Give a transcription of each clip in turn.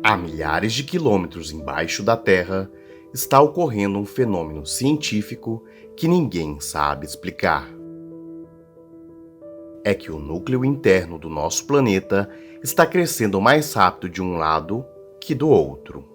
A milhares de quilômetros embaixo da Terra está ocorrendo um fenômeno científico que ninguém sabe explicar. É que o núcleo interno do nosso planeta está crescendo mais rápido de um lado que do outro.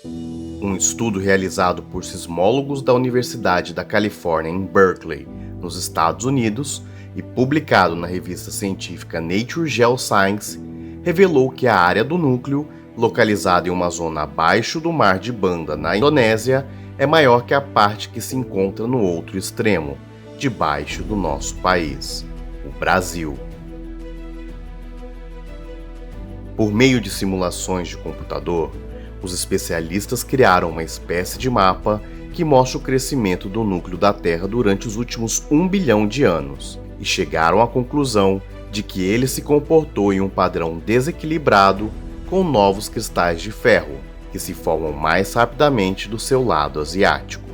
Um estudo realizado por sismólogos da Universidade da Califórnia em Berkeley, nos Estados Unidos, e publicado na revista científica Nature Geoscience, revelou que a área do núcleo, localizada em uma zona abaixo do Mar de Banda, na Indonésia, é maior que a parte que se encontra no outro extremo, debaixo do nosso país, o Brasil. Por meio de simulações de computador, os especialistas criaram uma espécie de mapa que mostra o crescimento do núcleo da Terra durante os últimos 1 bilhão de anos, e chegaram à conclusão de que ele se comportou em um padrão desequilibrado com novos cristais de ferro, que se formam mais rapidamente do seu lado asiático.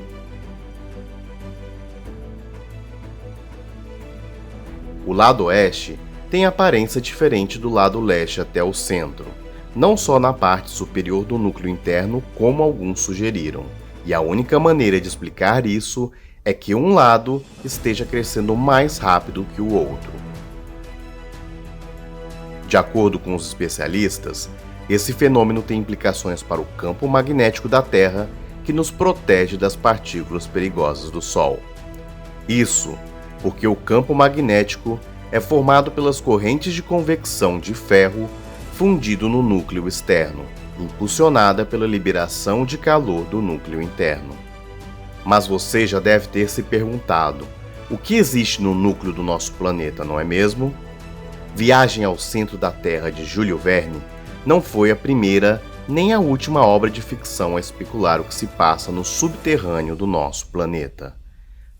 O lado oeste tem aparência diferente do lado leste até o centro, não só na parte superior do núcleo interno, como alguns sugeriram. E a única maneira de explicar isso é que um lado esteja crescendo mais rápido que o outro. De acordo com os especialistas, esse fenômeno tem implicações para o campo magnético da Terra, que nos protege das partículas perigosas do Sol. Isso porque o campo magnético é formado pelas correntes de convecção de ferro fundido no núcleo externo, impulsionada pela liberação de calor do núcleo interno. Mas você já deve ter se perguntado: o que existe no núcleo do nosso planeta, não é mesmo? Viagem ao Centro da Terra de Júlio Verne não foi a primeira nem a última obra de ficção a especular o que se passa no subterrâneo do nosso planeta.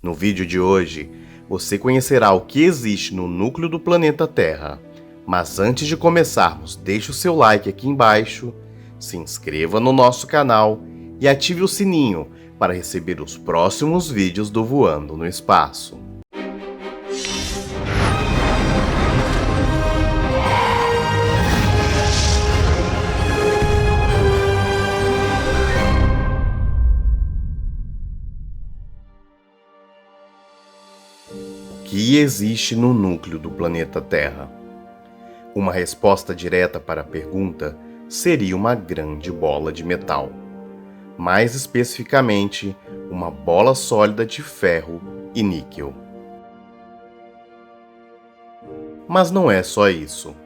No vídeo de hoje, você conhecerá o que existe no núcleo do planeta Terra. Mas antes de começarmos, deixe o seu like aqui embaixo, se inscreva no nosso canal e ative o sininho para receber os próximos vídeos do Voando no Espaço. O que existe no núcleo do planeta Terra? Uma resposta direta para a pergunta seria uma grande bola de metal. Mais especificamente, uma bola sólida de ferro e níquel. Mas não é só isso.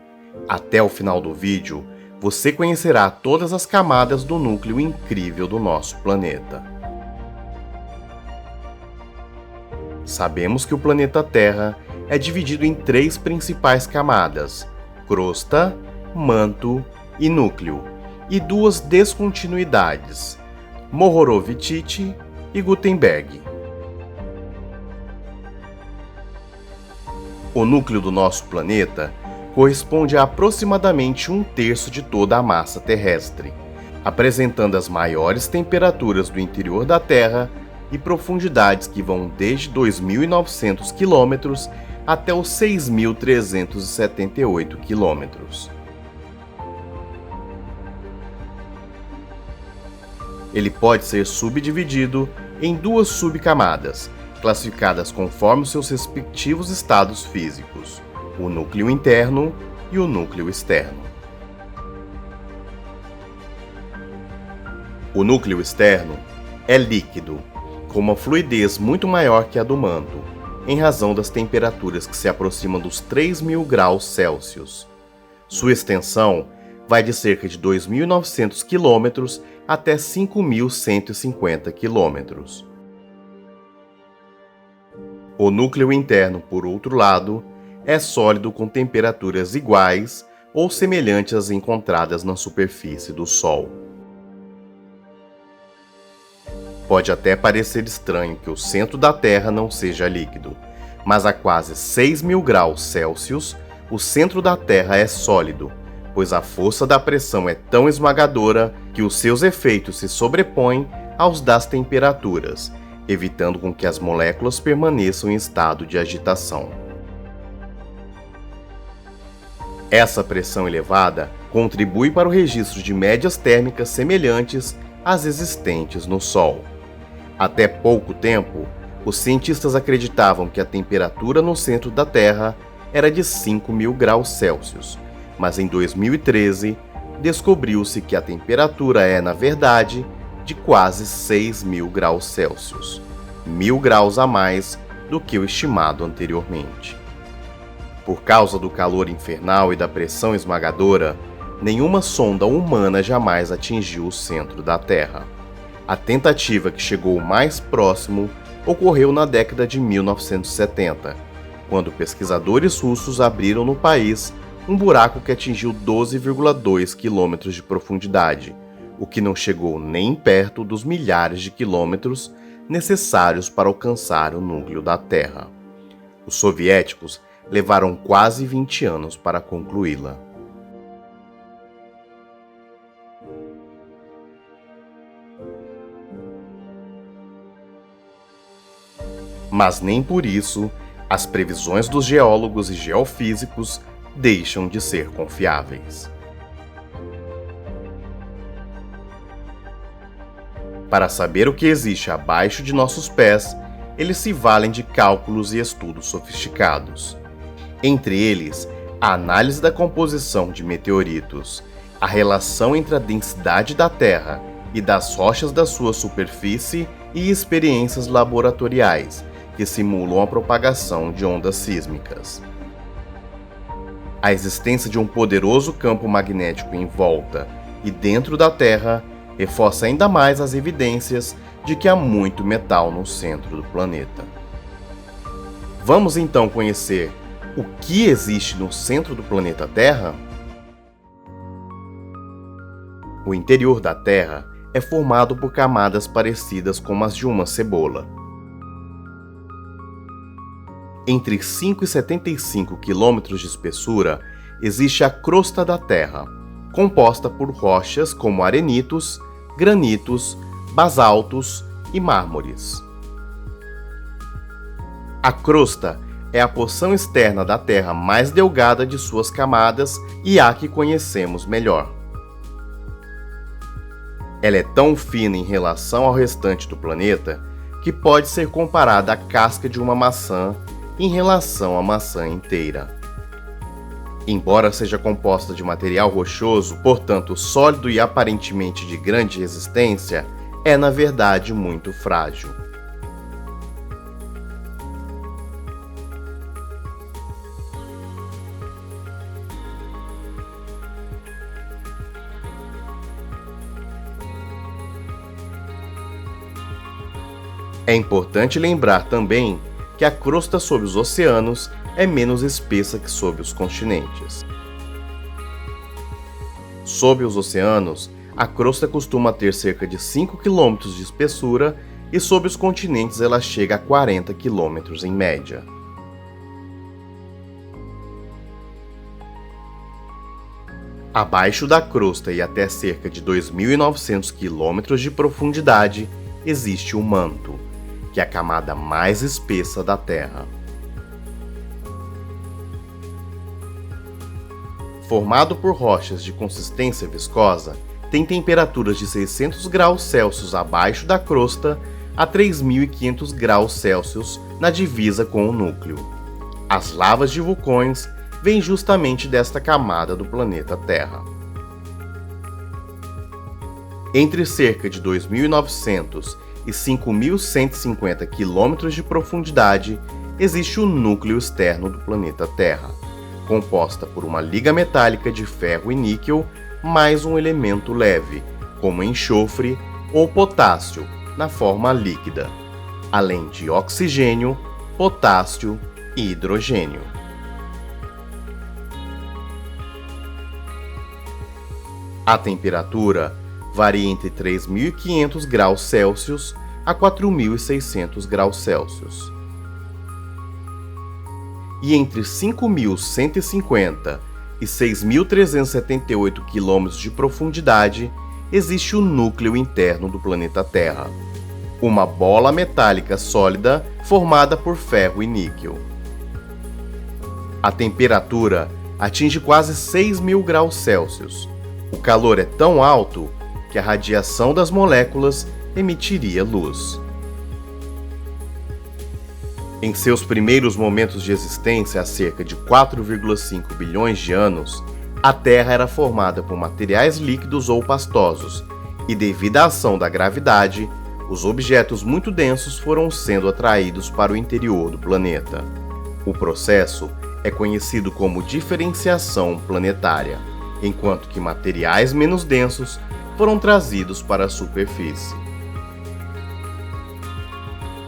Até o final do vídeo, você conhecerá todas as camadas do núcleo incrível do nosso planeta. Sabemos que o planeta Terra é dividido em 3 principais camadas: crosta, manto e núcleo, e 2 descontinuidades, Mohorovičić e Gutenberg. O núcleo do nosso planeta corresponde a aproximadamente 1/3 de toda a massa terrestre, apresentando as maiores temperaturas do interior da Terra e profundidades que vão desde 2.900 km até os 6.378 km. Ele pode ser subdividido em 2 subcamadas, classificadas conforme os seus respectivos estados físicos: o núcleo interno e o núcleo externo. O núcleo externo é líquido, com uma fluidez muito maior que a do manto, em razão das temperaturas que se aproximam dos 3.000 graus Celsius. Sua extensão vai de cerca de 2.900 km até 5.150 km. O núcleo interno, por outro lado, é sólido com temperaturas iguais ou semelhantes às encontradas na superfície do Sol. Pode até parecer estranho que o centro da Terra não seja líquido, mas a quase 6.000 graus Celsius, o centro da Terra é sólido, pois a força da pressão é tão esmagadora que os seus efeitos se sobrepõem aos das temperaturas, evitando com que as moléculas permaneçam em estado de agitação. Essa pressão elevada contribui para o registro de médias térmicas semelhantes às existentes no Sol. Até pouco tempo, os cientistas acreditavam que a temperatura no centro da Terra era de 5.000 graus Celsius, mas em 2013 descobriu-se que a temperatura é, na verdade, de quase 6.000 graus Celsius, 1.000 graus a mais do que o estimado anteriormente. Por causa do calor infernal e da pressão esmagadora, nenhuma sonda humana jamais atingiu o centro da Terra. A tentativa que chegou mais próximo ocorreu na década de 1970, quando pesquisadores russos abriram no país um buraco que atingiu 12,2 quilômetros de profundidade, o que não chegou nem perto dos milhares de quilômetros necessários para alcançar o núcleo da Terra. Os soviéticos levaram quase 20 anos para concluí-la. Mas nem por isso as previsões dos geólogos e geofísicos deixam de ser confiáveis. Para saber o que existe abaixo de nossos pés, eles se valem de cálculos e estudos sofisticados. Entre eles, a análise da composição de meteoritos, a relação entre a densidade da Terra e das rochas da sua superfície e experiências laboratoriais que simulam a propagação de ondas sísmicas. A existência de um poderoso campo magnético em volta e dentro da Terra reforça ainda mais as evidências de que há muito metal no centro do planeta. Vamos então conhecer o que existe no centro do planeta Terra? O interior da Terra é formado por camadas parecidas com as de uma cebola. Entre 5 e 75 quilômetros de espessura, existe a crosta da Terra, composta por rochas como arenitos, granitos, basaltos e mármores. A crosta é a porção externa da Terra mais delgada de suas camadas e a que conhecemos melhor. Ela é tão fina em relação ao restante do planeta que pode ser comparada à casca de uma maçã em relação à maçã inteira. Embora seja composta de material rochoso, portanto sólido e aparentemente de grande resistência, é na verdade muito frágil. É importante lembrar também que a crosta sob os oceanos é menos espessa que sob os continentes. Sob os oceanos, a crosta costuma ter cerca de 5 km de espessura e sob os continentes ela chega a 40 km em média. Abaixo da crosta e até cerca de 2.900 km de profundidade existe o manto, que é a camada mais espessa da Terra. Formado por rochas de consistência viscosa, tem temperaturas de 600 graus Celsius abaixo da crosta a 3.500 graus Celsius na divisa com o núcleo. As lavas de vulcões vêm justamente desta camada do planeta Terra. Entre cerca de 2.900 e 5.150 km de profundidade, existe o núcleo externo do planeta Terra, composta por uma liga metálica de ferro e níquel, mais um elemento leve, como enxofre ou potássio, na forma líquida, além de oxigênio, potássio e hidrogênio. A temperatura varia entre 3.500 graus Celsius a 4.600 graus Celsius. E entre 5.150 e 6.378 km de profundidade existe o núcleo interno do planeta Terra, uma bola metálica sólida formada por ferro e níquel. A temperatura atinge quase 6.000 graus Celsius. O calor é tão alto que a radiação das moléculas emitiria luz. Em seus primeiros momentos de existência, há cerca de 4,5 bilhões de anos, a Terra era formada por materiais líquidos ou pastosos, e devido à ação da gravidade, os objetos muito densos foram sendo atraídos para o interior do planeta. O processo é conhecido como diferenciação planetária, enquanto que materiais menos densos foram trazidos para a superfície.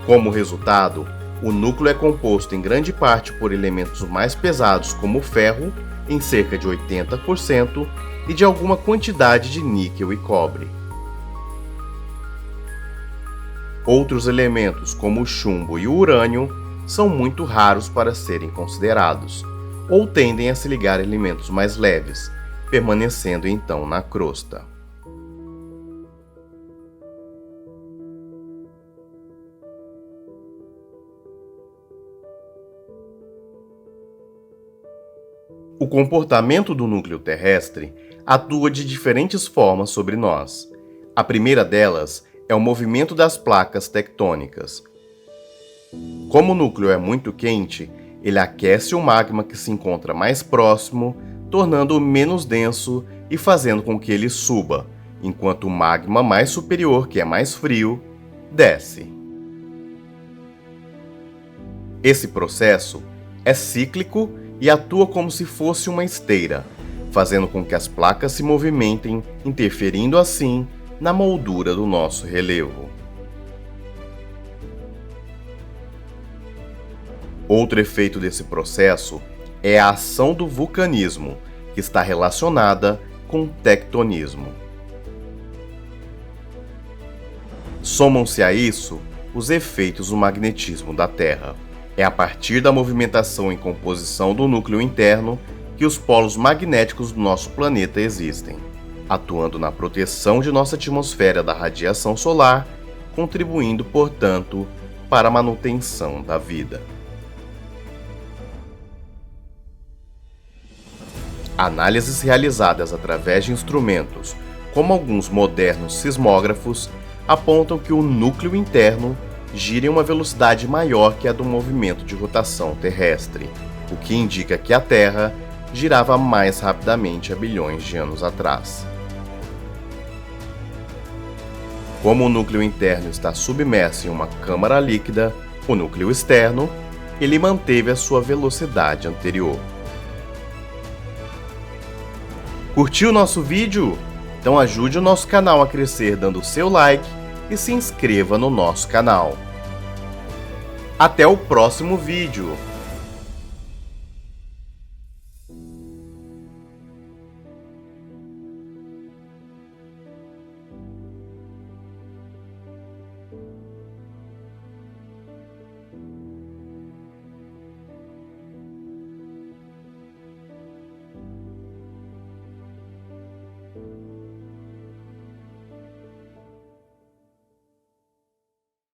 Como resultado, o núcleo é composto em grande parte por elementos mais pesados como o ferro, em cerca de 80%, e de alguma quantidade de níquel e cobre. Outros elementos, como o chumbo e o urânio, são muito raros para serem considerados, ou tendem a se ligar a elementos mais leves, permanecendo então na crosta. O comportamento do núcleo terrestre atua de diferentes formas sobre nós. A primeira delas é o movimento das placas tectônicas. Como o núcleo é muito quente, ele aquece o magma que se encontra mais próximo, tornando-o menos denso e fazendo com que ele suba, enquanto o magma mais superior, que é mais frio, desce. Esse processo é cíclico e atua como se fosse uma esteira, fazendo com que as placas se movimentem, interferindo assim na moldura do nosso relevo. Outro efeito desse processo é a ação do vulcanismo, que está relacionada com o tectonismo. Somam-se a isso os efeitos do magnetismo da Terra. É a partir da movimentação em composição do núcleo interno que os polos magnéticos do nosso planeta existem, atuando na proteção de nossa atmosfera da radiação solar, contribuindo, portanto, para a manutenção da vida. Análises realizadas através de instrumentos, como alguns modernos sismógrafos, apontam que o núcleo interno gira em uma velocidade maior que a do movimento de rotação terrestre, o que indica que a Terra girava mais rapidamente há bilhões de anos atrás. Como o núcleo interno está submerso em uma câmara líquida, o núcleo externo, ele manteve a sua velocidade anterior. Curtiu o nosso vídeo? Então ajude o nosso canal a crescer dando seu like e se inscreva no nosso canal. Até o próximo vídeo!